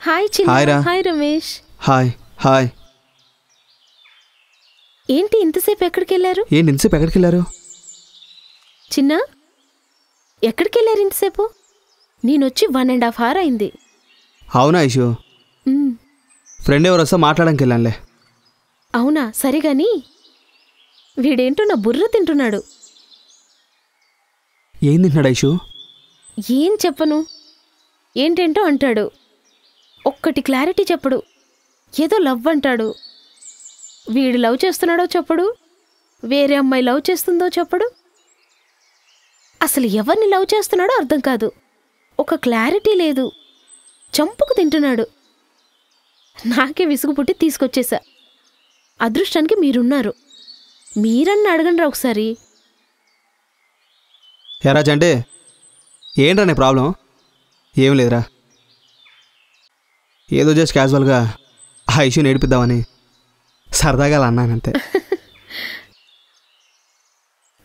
Hi చిన్న. Hi రా. Hi Ramesh. Hi hi. ఏంటి ఇంతసేపు ఎక్కడికి వెళ్ళారు? ఏంటి ఇంతసేపు ఎక్కడికి వెళ్ళారు? చిన్న ఎక్కడికి వెళ్ళారు ఇంతసేపు? నేనొచ్చి 1.5 hour అయింది. అవునా ఇషు? ఫ్రెండ్ ఎవరు వస్తా మాట్లాడడానికి వెళ్ళానులే. అవునా, సరే గాని వీడేంటో నా బుర్ర తింటున్నాడు. ఏం తింటున్నాడు ఇషు? ఏం చెప్పను, ఏంటేంటో అంటాడు. ఒక్కటి క్లారిటీ చెప్పడు. ఏదో లవ్ అంటాడు. వీడు లవ్ చేస్తున్నాడో చెప్పడు, వేరే అమ్మాయి లవ్ చేస్తుందో చెప్పడు. అసలు ఎవరిని లవ్ చేస్తున్నాడో అర్థం కాదు. ఒక క్లారిటీ లేదు. చంపుకు తింటున్నాడు. నాకే విసుగు పుట్టి తీసుకొచ్చేసా. అదృష్టానికి మీరున్నారు. మీరన్నా అడగండి రా ఒకసారి. ఎరా చంటే, ఏంట్రా నీ ప్రాబ్లం? ఏం లేదురా, ఏదో జస్ట్ క్యాజువల్గా ఆ ఇష్యూని ఏడిపిద్దామని సరదాగా అలా అన్నానంతే.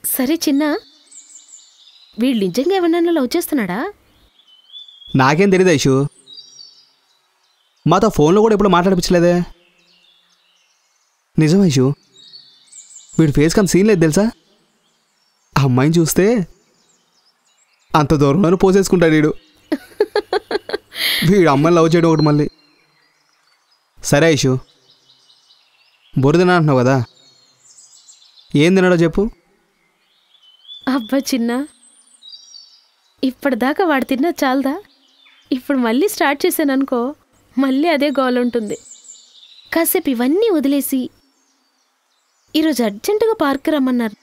సరే చిన్న, వీళ్ళు నిజంగా ఎవరన్నా లవ్ చేస్తున్నాడా? నాకేం తెలీదా ఇషు? మాతో ఫోన్లో కూడా ఎప్పుడు మాట్లాడిపించలేదే. నిజమా ఇషు? వీడి ఫేస్ కానీ సీన్ లేదు తెలుసా? ఆ అమ్మాయిని చూస్తే అంత దూరంలోనే పోసేసుకుంటాడు వీడు. వీడు అమ్మాయిని లవ్ చేయడం ఒకటి మళ్ళీ. సరే ఇషు, బొరు తినా అంటున్నావు కదా, ఏం తిన్నాడో చెప్పు. అబ్బా చిన్న, ఇప్పటిదాకా వాడు తిన్నా చాలదా? ఇప్పుడు మళ్ళీ స్టార్ట్ చేశాననుకో, మళ్ళీ అదే గోల్ ఉంటుంది. కాసేపు ఇవన్నీ వదిలేసి ఈరోజు అర్జెంటుగా పార్క్ రమ్మన్నారు.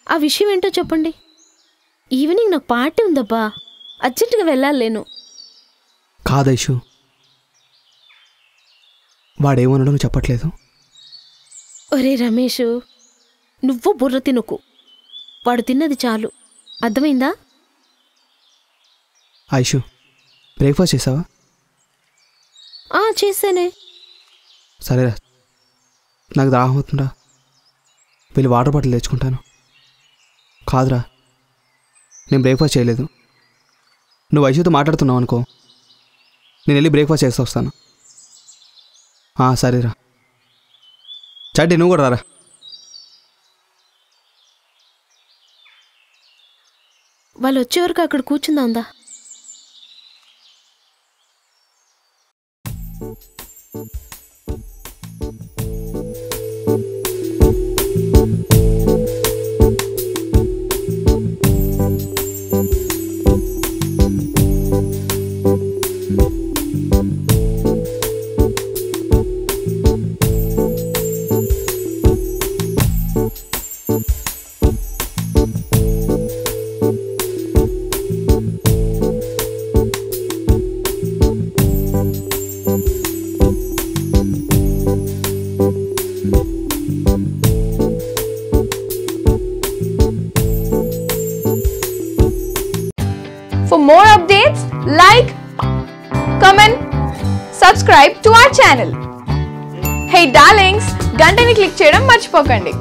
ఆ విషయం ఏంటో చెప్పండి. ఈవినింగ్ నాకు పార్టీ ఉందబ్బా, అర్జెంటుగా వెళ్ళాలి నేను. కాదా ఇషు, వాడేమన్నాడో నువ్వు చెప్పట్లేదు. ఒరే రమేషు, నువ్వు బుర్ర తినకు. వాడు తిన్నది చాలు, అర్థమైందా? ఐషు, బ్రేక్ఫాస్ట్ చేసావా? చేశానే. సరేరా, నాకు దాహం అవుతుందా, వెళ్ళి వాటర్ బాటిల్ తెచ్చుకుంటాను. కాదురా, నేను బ్రేక్ఫాస్ట్ చేయలేదు. నువ్వు ఐషుతో మాట్లాడుతున్నావు అనుకో, నేను వెళ్ళి బ్రేక్ఫాస్ట్ చేస్తూ వస్తాను. సరేరా. చంటి నువ్వు కూడా రారా. వాళ్ళు వచ్చేవరకు అక్కడ కూర్చుందా ఉందా? For more updates, like, comment, subscribe to our channel. Hey darlings, గంటని click చేయడం మర్చిపోకండి.